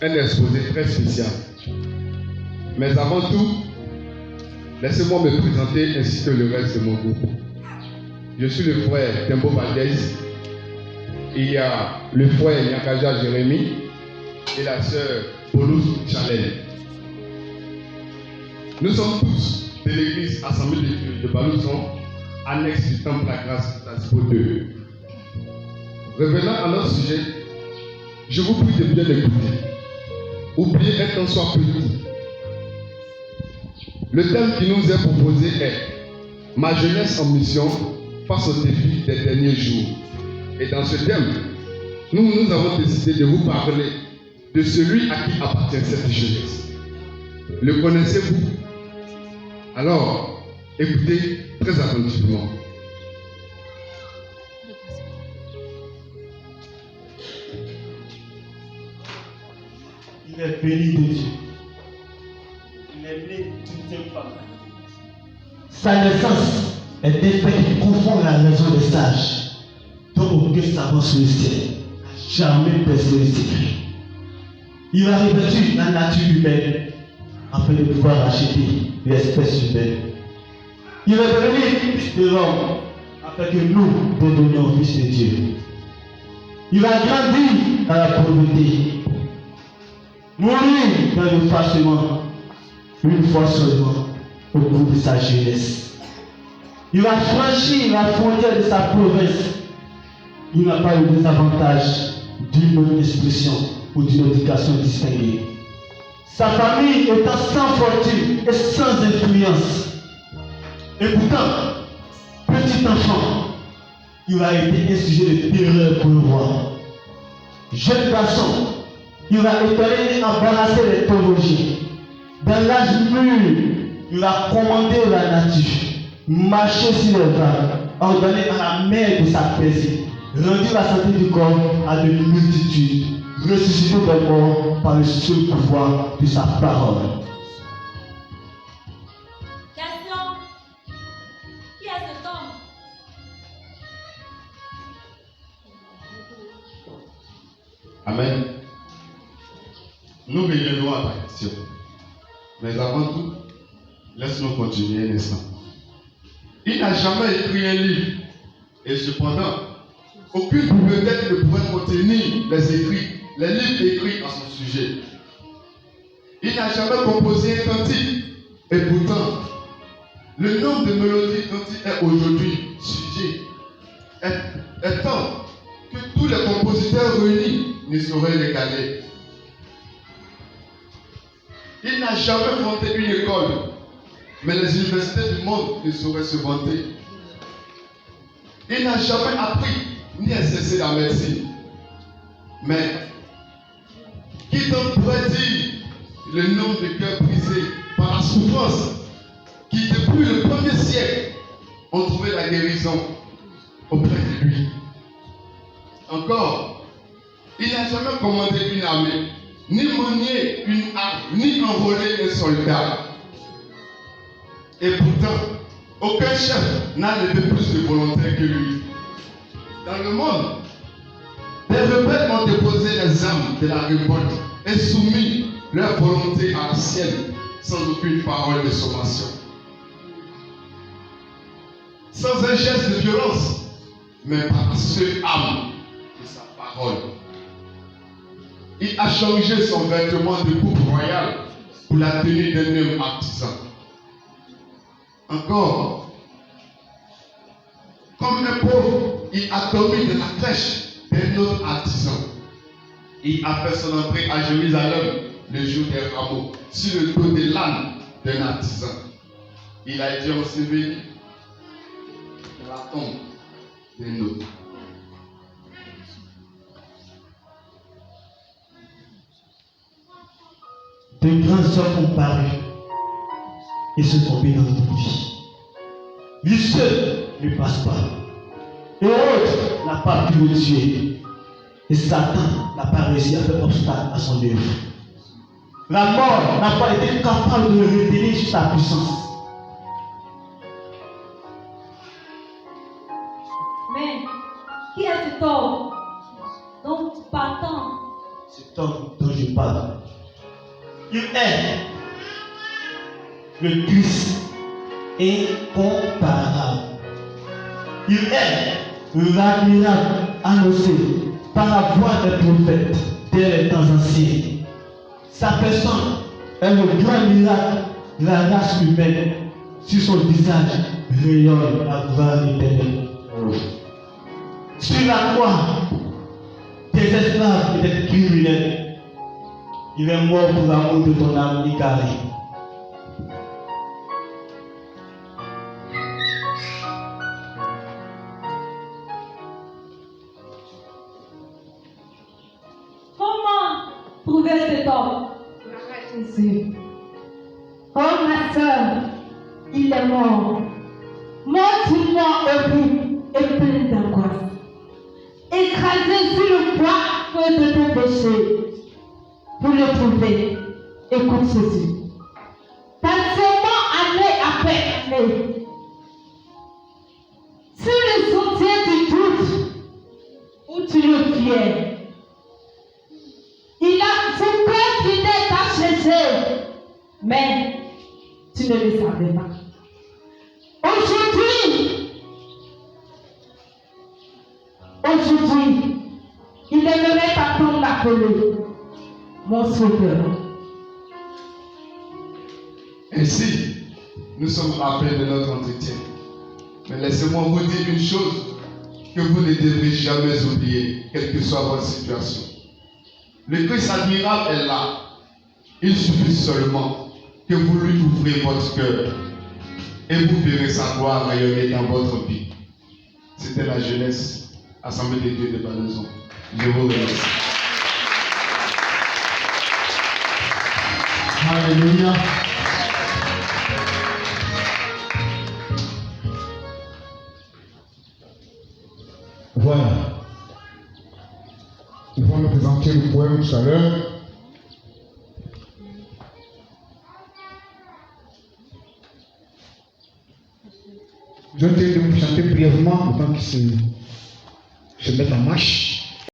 un exposé très spécial. Mais avant tout, laissez-moi me présenter ainsi que le reste de mon groupe. Je suis le frère Tembo Valdez. Il y a le frère Nyakaja Jérémy et la sœur Paulus Chalel. Nous sommes tous de l'église Assemblée de Dieu de Balouson, annexe du temple de la grâce d'Aspo 2. Revenant à notre sujet, je vous prie de bien écouter. Oubliez un temps soit petit. Le thème qui nous est proposé est Ma jeunesse en mission face aux défis des derniers jours. Et dans ce thème, nous avons décidé de vous parler de celui à qui appartient cette jeunesse. Le connaissez-vous? Alors, écoutez très attentivement. Il est béni de Dieu. Il est né d'une femme. Sa naissance est d'effet qui confond la raison des sages, dont aucun savant sur le ciel n'a jamais percé le secret. Il a revêtu la nature humaine afin de pouvoir racheter l'espèce humaine. Il est devenu fils de l'homme afin que nous devenions fils de Dieu. Il a grandi dans la pauvreté, mouru dans le fâchement, une fois seulement au cours de sa jeunesse. Il a franchi la frontière de sa province. Il n'a pas eu le désavantage d'une bonne expression ou d'une éducation distinguée. Sa famille étant sans fortune et sans influence. Et pourtant, petit enfant, il a été un sujet de terreur pour le roi. Jeune garçon, il a étonné et embarrassé les théologiens. Dans l'âge mûr, il a commandé la nature, marché sur les vagues, ordonné à la mer de s'apaiser, rendu la santé du corps à de multitudes, ressuscité des morts par le seul pouvoir de sa parole. Question. Qui est cet homme? Amen. Nous reviendrons à ta question. Mais avant tout, laisse-nous continuer un instant. Il n'a jamais écrit un livre. Et cependant, aucune bibliothèque ne pourrait contenir les livres écrits à son sujet. Il n'a jamais composé un cantique. Et pourtant, le nombre de mélodies dont il est aujourd'hui sujet est tant que tous les compositeurs réunis ne sauraient l'égaler. Il n'a jamais fondé une école, mais les universités du monde ne sauraient se vanter. Il n'a jamais appris ni exercé la médecine. Mais qui donc pourrait dire le nombre de cœurs brisés par la souffrance qui, depuis le 1er siècle, ont trouvé la guérison auprès de lui? Encore, il n'a jamais commandé une armée, ni manié une arme, ni enrôlé un soldat. Et pourtant, aucun chef n'a levé plus de volontaires que lui. Dans le monde, des rebelles ont déposé les armes de la révolte et soumis leur volonté à la sienne, sans aucune parole de sommation. Sans un geste de violence, mais par la seule âme de sa parole. Il a changé son vêtement de coupe royale pour la tenue d'un homme artisan. Encore, comme un pauvre, il a dormi de la crèche d'un autre artisan. Il a fait son entrée à Jérusalem le jour des rameaux, sur le dos de l'âne d'un artisan. Il a été enseveli dans la tombe d'un autre. De grands hommes ont paru et se tombés dans notre vie. Lui seul ne passe pas. Et l'autre n'a pas pu le tuer. Et Satan n'a pas réussi à faire obstacle à son œuvre. La mort n'a pas été capable de le retenir sur sa puissance. Mais qui est cet homme dont partant cet homme dont je parle. Il est le Christ incomparable. Il est la miracle annoncé par la voix des prophètes dès les temps anciens. Sa personne est le grand miracle de la race humaine. Sur son visage rayonne la gloire éternelle. Sur la croix, des esclaves et des criminels, il est mort pour l'amour de ton âme égarée. Comment trouver cet homme? Jésus. Oh ma soeur, il est mort. Mort horrible et plein d'angoisse. Écrasé sur le poids de ton péché. Pour le trouver, écoute ceci. Passez-moi année après année. Sur le sentier du doute, où tu le fiais. Il a son cœur qui n'est pas cherché, mais tu ne le savais pas. Aujourd'hui, il aimerait t'entendre l'appeler, mon sauveur. Ainsi, nous sommes à la fin de notre entretien. Mais laissez-moi vous dire une chose que vous ne devrez jamais oublier, quelle que soit votre situation. Le Christ admirable est là. Il suffit seulement que vous lui ouvrez votre cœur et vous verrez sa gloire rayonner dans votre vie. C'était la jeunesse, Assemblée des dieux de Balaison. Je vous remercie. Alléluia. Voilà. Nous allons présenter le poème tout à l'heure. Je vais essayer de vous chanter brièvement avant qu'ils se mettent en marche.